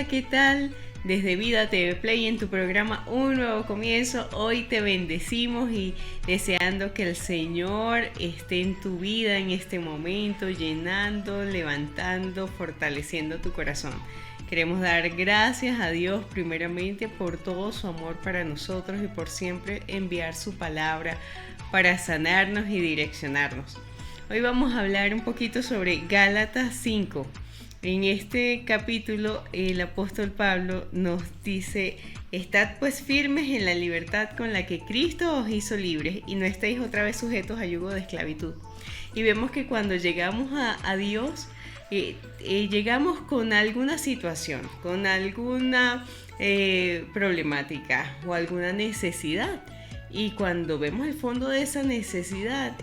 Hola, ¿qué tal? Desde Vida TV Play en tu programa Un Nuevo Comienzo, hoy te bendecimos y deseando que el Señor esté en tu vida en este momento, llenando, levantando, fortaleciendo tu corazón. Queremos dar gracias a Dios primeramente por todo su amor para nosotros y por siempre enviar su palabra para sanarnos y direccionarnos. Hoy vamos a hablar un poquito sobre Gálatas 5. En este capítulo el apóstol Pablo nos dice: estad pues firmes en la libertad con la que Cristo os hizo libres y no estéis otra vez sujetos a yugo de esclavitud. Y vemos que cuando llegamos a Dios, llegamos con alguna situación, con alguna problemática o alguna necesidad. Y cuando vemos el fondo de esa necesidad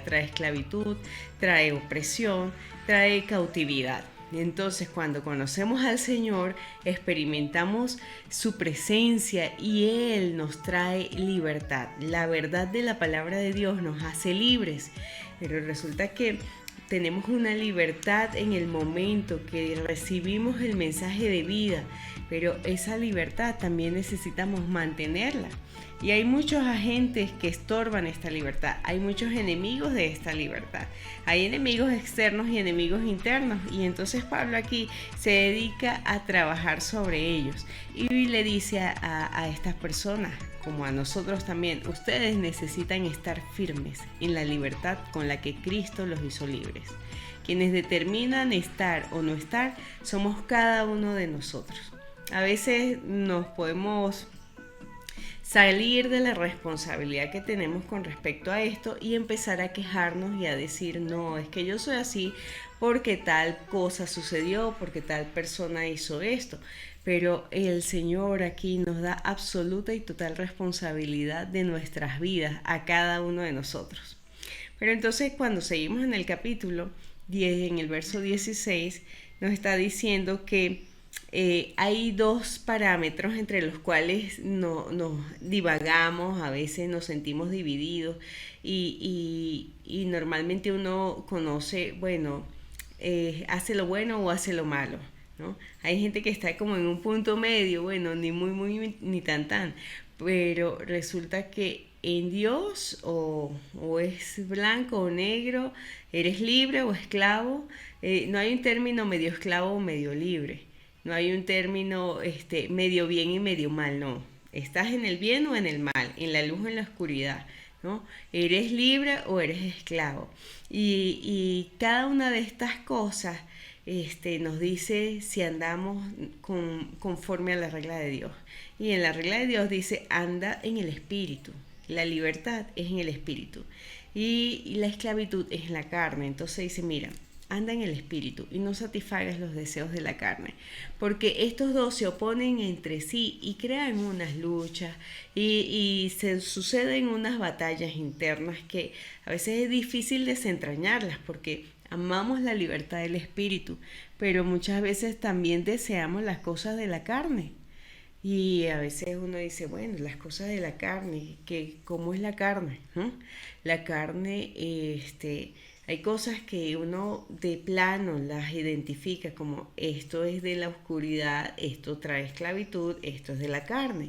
trae esclavitud, trae opresión, trae cautividad. Entonces, cuando conocemos al Señor, experimentamos su presencia y Él nos trae libertad. La verdad de la palabra de Dios nos hace libres, pero resulta que tenemos una libertad en el momento que recibimos el mensaje de vida, pero esa libertad también necesitamos mantenerla. Y hay muchos agentes que estorban esta libertad, hay muchos enemigos de esta libertad, hay enemigos externos y enemigos internos, y entonces Pablo aquí se dedica a trabajar sobre ellos y le dice a estas personas, como a nosotros también: ustedes necesitan estar firmes en la libertad con la que Cristo los hizo libres. Quienes determinan estar o no estar somos cada uno de nosotros. A veces nos podemos salir de la responsabilidad que tenemos con respecto a esto y empezar a quejarnos y a decir: no, es que yo soy así porque tal cosa sucedió, porque tal persona hizo esto. Pero el Señor aquí nos da absoluta y total responsabilidad de nuestras vidas a cada uno de nosotros. Pero entonces, cuando seguimos en el capítulo 10, en el verso 16, nos está diciendo que hay dos parámetros entre los cuales nos divagamos, a veces nos sentimos divididos y normalmente uno conoce, bueno, hace lo bueno o hace lo malo, ¿no? Hay gente que está como en un punto medio, bueno, ni muy ni tan, pero resulta que en Dios o es blanco o negro, eres libre o esclavo. No hay un término medio esclavo o medio libre. No hay un término medio bien y medio mal, no. Estás en el bien o en el mal, en la luz o en la oscuridad, ¿no? Eres libre o eres esclavo. Y cada una de estas cosas nos dice si andamos conforme a la regla de Dios. Y en la regla de Dios dice: anda en el espíritu. La libertad es en el espíritu. Y la esclavitud es en la carne. Entonces dice: mira, anda en el espíritu y no satisfagas los deseos de la carne, porque estos dos se oponen entre sí y crean unas luchas y se suceden unas batallas internas que a veces es difícil desentrañarlas, porque amamos la libertad del espíritu, pero muchas veces también deseamos las cosas de la carne. Y a veces uno dice: bueno, las cosas de la carne, ¿cómo es la carne? ¿No? La carne, hay cosas que uno de plano las identifica como: esto es de la oscuridad, esto trae esclavitud, esto es de la carne.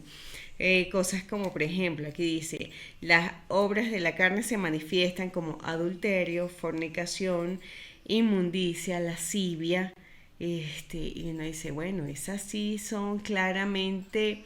Cosas como, por ejemplo, aquí dice: las obras de la carne se manifiestan como adulterio, fornicación, inmundicia, lascivia. Y uno dice: bueno, esas sí son claramente,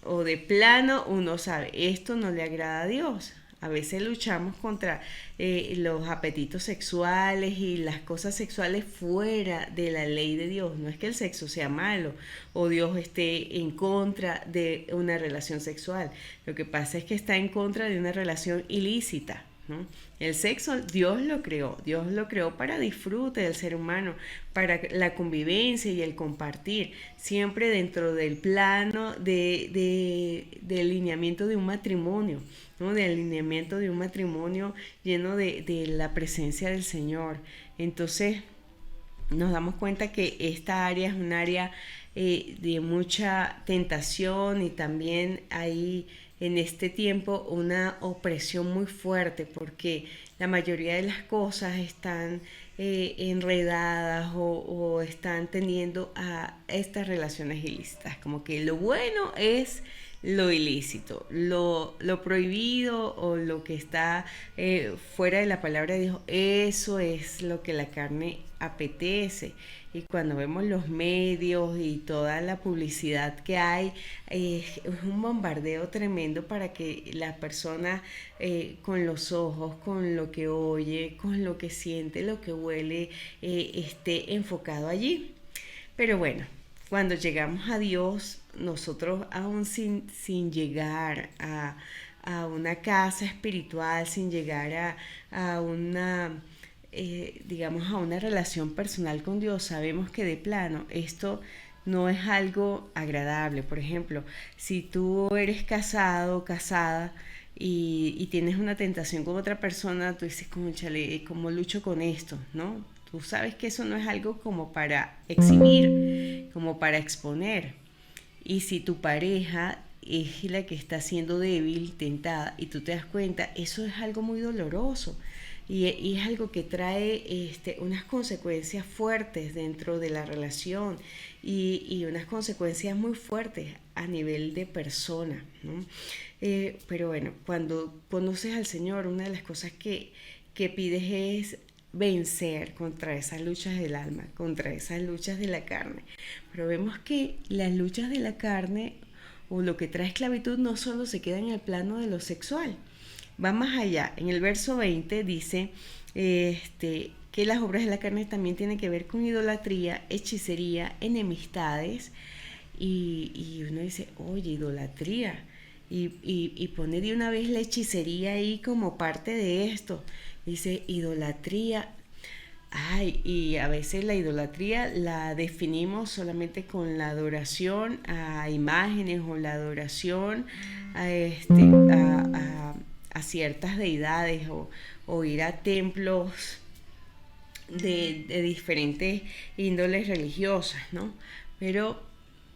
o de plano uno sabe, esto no le agrada a Dios. A veces luchamos contra los apetitos sexuales y las cosas sexuales fuera de la ley de Dios. No es que el sexo sea malo o Dios esté en contra de una relación sexual. Lo que pasa es que está en contra de una relación ilícita, ¿no? El sexo Dios lo creó para disfrute del ser humano, para la convivencia y el compartir, siempre dentro del plano de alineamiento de un matrimonio, ¿no? De alineamiento de un matrimonio lleno de la presencia del Señor. Entonces nos damos cuenta que esta área es un área de mucha tentación, y también hay en este tiempo una opresión muy fuerte, porque la mayoría de las cosas están enredadas o están tendiendo a estas relaciones ilícitas. Como que lo bueno es lo ilícito, lo prohibido o lo que está fuera de la palabra de Dios, eso es lo que la carne apetece. Y cuando vemos los medios y toda la publicidad que hay, es un bombardeo tremendo para que la persona con los ojos, con lo que oye, con lo que siente, lo que huele, esté enfocado allí. Pero bueno, cuando llegamos a Dios, nosotros aún sin llegar a una casa espiritual, sin llegar a una, digamos, a una relación personal con Dios, sabemos que de plano esto no es algo agradable. Por ejemplo, si tú eres casado, casada, y tienes una tentación con otra persona, tú dices, cónchale, ¿cómo lucho con esto? ¿No? Tú sabes que eso no es algo como para exhibir, como para exponer. Y si tu pareja es la que está siendo débil, tentada, y tú te das cuenta, eso es algo muy doloroso. Y es algo que trae unas consecuencias fuertes dentro de la relación y unas consecuencias muy fuertes a nivel de persona, ¿no? Pero bueno, cuando conoces al Señor, una de las cosas que pides es vencer contra esas luchas del alma, contra esas luchas de la carne. Pero vemos que las luchas de la carne o lo que trae esclavitud no solo se queda en el plano de lo sexual, va más allá. En el verso 20 dice que las obras de la carne también tienen que ver con idolatría, hechicería, enemistades. Y uno dice, oye, idolatría. Y pone de una vez la hechicería ahí como parte de esto. Dice, idolatría. Ay, y a veces la idolatría la definimos solamente con la adoración a imágenes o la adoración a, a ciertas deidades o ir a templos de diferentes índoles religiosas, ¿no? Pero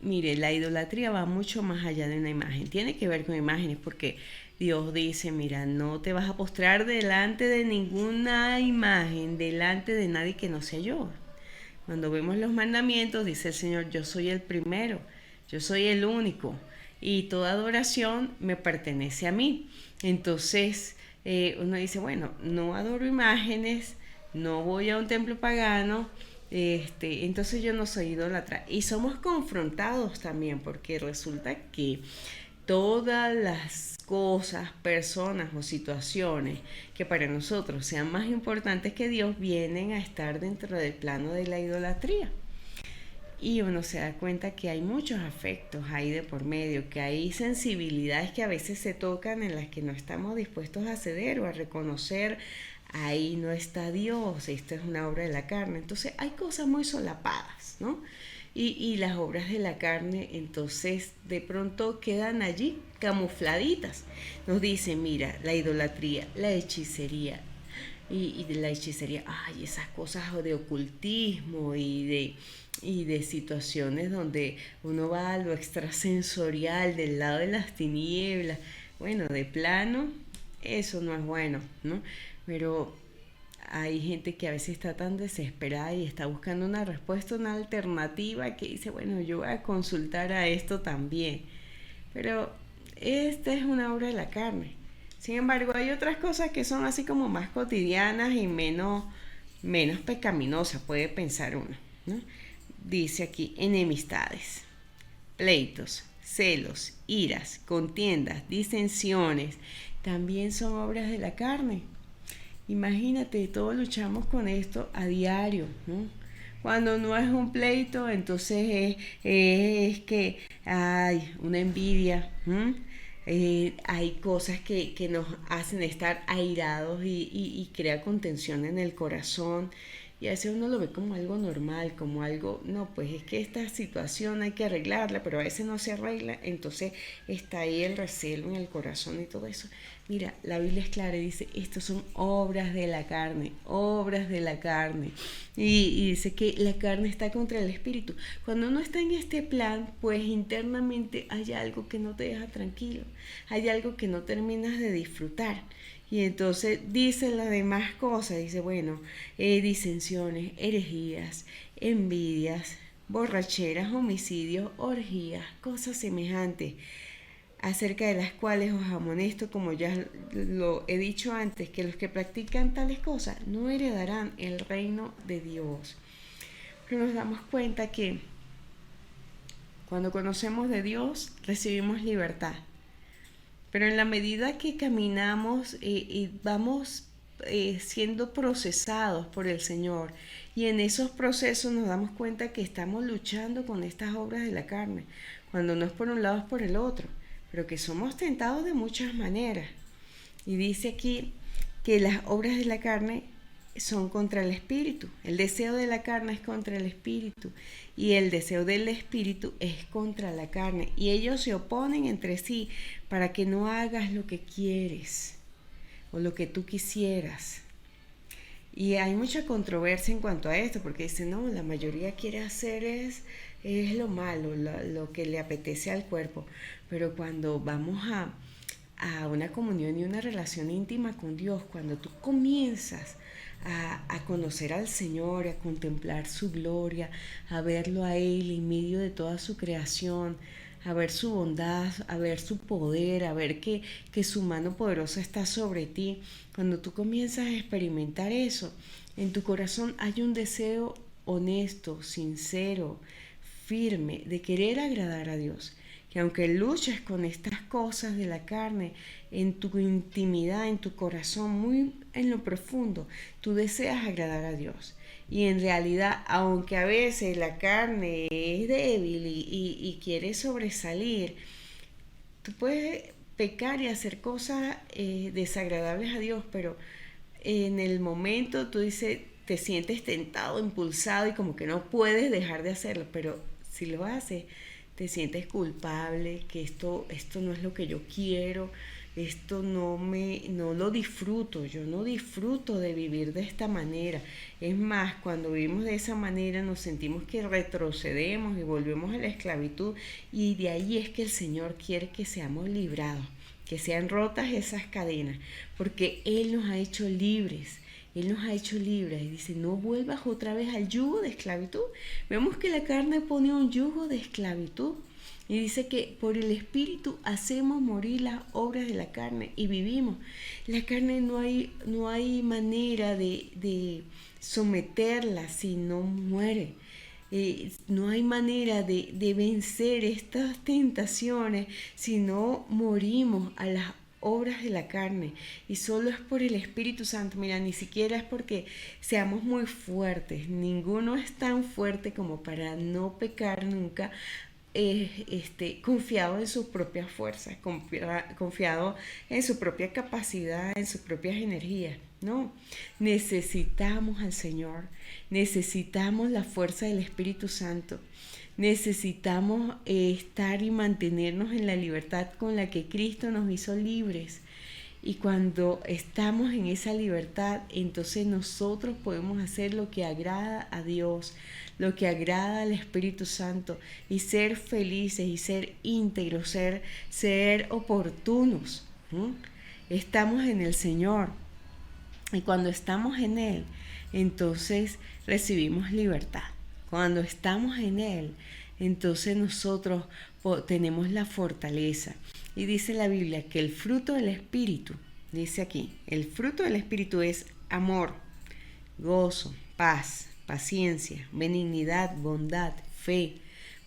mire, la idolatría va mucho más allá de una imagen. Tiene que ver con imágenes porque Dios dice, mira, no te vas a postrar delante de ninguna imagen, delante de nadie que no sea yo. Cuando vemos los mandamientos, dice el Señor, yo soy el primero, yo soy el único y toda adoración me pertenece a mí. Entonces uno dice, bueno, no adoro imágenes, no voy a un templo pagano, entonces yo no soy idólatra. Y somos confrontados también porque resulta que todas las cosas, personas o situaciones que para nosotros sean más importantes que Dios vienen a estar dentro del plano de la idolatría. Y uno se da cuenta que hay muchos afectos ahí de por medio, que hay sensibilidades que a veces se tocan en las que no estamos dispuestos a ceder o a reconocer. Ahí no está Dios, esto es una obra de la carne. Entonces hay cosas muy solapadas, ¿no? Y las obras de la carne entonces de pronto quedan allí camufladitas. Nos dice, mira, la idolatría, la hechicería, y de la hechicería, ay, esas cosas de ocultismo y de situaciones donde uno va a lo extrasensorial del lado de las tinieblas. Bueno, de plano, eso no es bueno, ¿no? Pero hay gente que a veces está tan desesperada y está buscando una respuesta, una alternativa, que dice, bueno, yo voy a consultar a esto también. Pero esta es una obra de la carne. Sin embargo, hay otras cosas que son así como más cotidianas y menos pecaminosas, puede pensar uno, ¿no? Dice aquí, enemistades, pleitos, celos, iras, contiendas, disensiones, también son obras de la carne. Imagínate, todos luchamos con esto a diario, ¿no? Cuando no es un pleito, entonces es que hay una envidia, hay cosas que nos hacen estar airados y crea contención en el corazón. Y a veces uno lo ve como algo normal, como algo, no, pues es que esta situación hay que arreglarla, pero a veces no se arregla, entonces está ahí el recelo en el corazón y todo eso. Mira, la Biblia es clara y dice, estos son obras de la carne, obras de la carne. Y dice que la carne está contra el espíritu. Cuando uno está en este plan, pues internamente hay algo que no te deja tranquilo, hay algo que no terminas de disfrutar. Y entonces dice las demás cosas, dice, bueno, disensiones, herejías, envidias, borracheras, homicidios, orgías, cosas semejantes, acerca de las cuales os amonesto, como ya lo he dicho antes, que los que practican tales cosas no heredarán el reino de Dios. Pero nos damos cuenta que cuando conocemos de Dios, recibimos libertad. Pero en la medida que caminamos y vamos siendo procesados por el Señor, y en esos procesos nos damos cuenta que estamos luchando con estas obras de la carne, cuando no es por un lado es por el otro, pero que somos tentados de muchas maneras. Y dice aquí que las obras de la carne son contra el espíritu. El deseo de la carne es contra el espíritu y el deseo del espíritu es contra la carne. Y ellos se oponen entre sí para que no hagas lo que quieres o lo que tú quisieras. Y hay mucha controversia en cuanto a esto, porque dicen, no, la mayoría quiere hacer es lo malo, lo que le apetece al cuerpo. Pero cuando vamos a una comunión y una relación íntima con Dios, cuando tú comienzas a conocer al Señor, a contemplar su gloria, a verlo a Él en medio de toda su creación, a ver su bondad, a ver su poder, a ver que su mano poderosa está sobre ti. Cuando tú comienzas a experimentar eso, en tu corazón hay un deseo honesto, sincero, firme, de querer agradar a Dios. Que aunque luches con estas cosas de la carne, en tu intimidad, en tu corazón, muy en lo profundo, tú deseas agradar a Dios. Y en realidad, aunque a veces la carne es débil y quiere sobresalir, tú puedes pecar y hacer cosas desagradables a Dios, pero en el momento tú dices, te sientes tentado, impulsado y como que no puedes dejar de hacerlo, pero si lo haces, te sientes culpable, que esto no es lo que yo quiero, esto no lo disfruto, yo no disfruto de vivir de esta manera. Es más, cuando vivimos de esa manera nos sentimos que retrocedemos y volvemos a la esclavitud, y de ahí es que el Señor quiere que seamos librados, que sean rotas esas cadenas, porque Él nos ha hecho libres. Él nos ha hecho libres y dice, no vuelvas otra vez al yugo de esclavitud. Vemos que la carne pone un yugo de esclavitud y dice que por el Espíritu hacemos morir las obras de la carne y vivimos. La carne no hay manera de someterla si no muere. No hay manera de vencer estas tentaciones si no morimos a las obras de la carne, y solo es por el Espíritu Santo. Mira, ni siquiera es porque seamos muy fuertes, ninguno es tan fuerte como para no pecar nunca, confiado en sus propias fuerzas, confiado en su propia capacidad, en sus propias energías. No, necesitamos al Señor, necesitamos la fuerza del Espíritu Santo. Necesitamos estar y mantenernos en la libertad con la que Cristo nos hizo libres. Y cuando estamos en esa libertad, entonces nosotros podemos hacer lo que agrada a Dios, lo que agrada al Espíritu Santo, y ser felices y ser íntegros, ser oportunos. Estamos en el Señor. Y cuando estamos en Él, entonces recibimos libertad. Cuando estamos en Él, entonces nosotros tenemos la fortaleza. Y dice la Biblia que el fruto del Espíritu, dice aquí, el fruto del Espíritu es amor, gozo, paz, paciencia, benignidad, bondad, fe,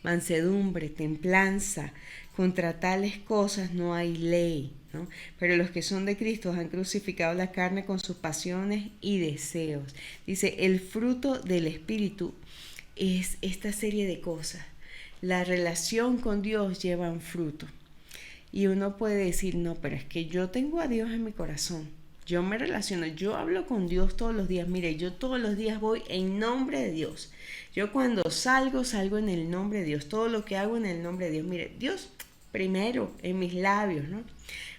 mansedumbre, templanza. Contra tales cosas no hay ley, ¿no? Pero los que son de Cristo han crucificado la carne con sus pasiones y deseos. Dice, el fruto del Espíritu es esta serie de cosas. La relación con Dios lleva un fruto. Y uno puede decir, no, pero es que yo tengo a Dios en mi corazón. Yo me relaciono, yo hablo con Dios todos los días. Mire, yo todos los días voy en nombre de Dios. Yo cuando salgo en el nombre de Dios. Todo lo que hago en el nombre de Dios. Mire, Dios primero en mis labios, ¿no?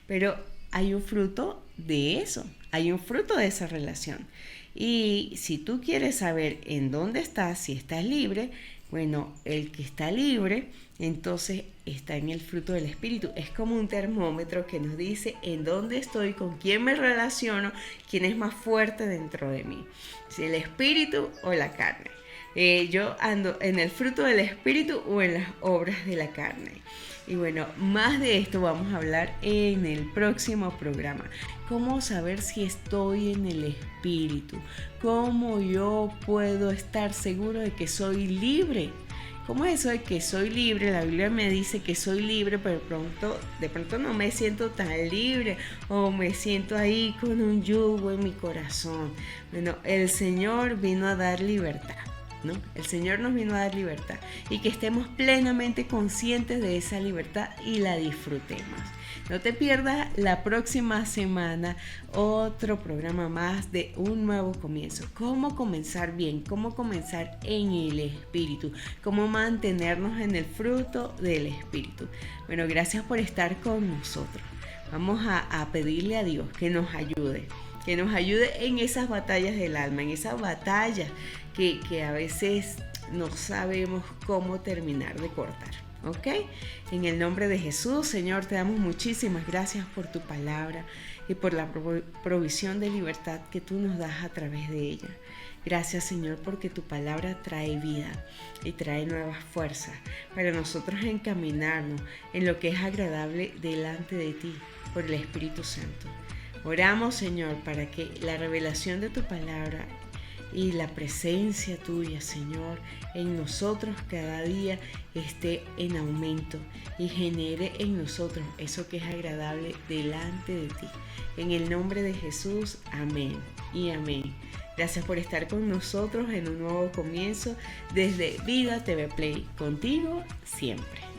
Pero hay un fruto de eso. Hay un fruto de esa relación. Y si tú quieres saber en dónde estás, si estás libre, Bueno, el que está libre, entonces está en el fruto del Espíritu. Es como un termómetro que nos dice en dónde estoy, con quién me relaciono, quién es más fuerte dentro de mí, si el Espíritu o la carne. Yo ando en el fruto del Espíritu o en las obras de la carne. Y bueno, más de esto vamos a hablar en el próximo programa. ¿Cómo saber si estoy en el Espíritu? ¿Cómo yo puedo estar seguro de que soy libre? ¿Cómo es eso de que soy libre? La Biblia me dice que soy libre, pero de pronto no me siento tan libre o me siento ahí con un yugo en mi corazón. Bueno, el Señor vino a dar libertad. ¿No? El Señor nos vino a dar libertad y que estemos plenamente conscientes de esa libertad y la disfrutemos. No te pierdas la próxima semana otro programa más de un nuevo comienzo. Cómo comenzar bien, cómo comenzar en el Espíritu, cómo mantenernos en el fruto del Espíritu. Bueno, gracias por estar con nosotros. Vamos a pedirle a Dios que nos ayude en esas batallas del alma, en esas batallas que a veces no sabemos cómo terminar de cortar, ¿ok? En el nombre de Jesús, Señor, te damos muchísimas gracias por tu palabra y por la provisión de libertad que tú nos das a través de ella. Gracias, Señor, porque tu palabra trae vida y trae nuevas fuerzas para nosotros encaminarnos en lo que es agradable delante de ti por el Espíritu Santo. Oramos, Señor, para que la revelación de tu palabra y la presencia tuya, Señor, en nosotros cada día esté en aumento y genere en nosotros eso que es agradable delante de ti. En el nombre de Jesús, amén y amén. Gracias por estar con nosotros en un nuevo comienzo desde Vida TV Play, contigo siempre.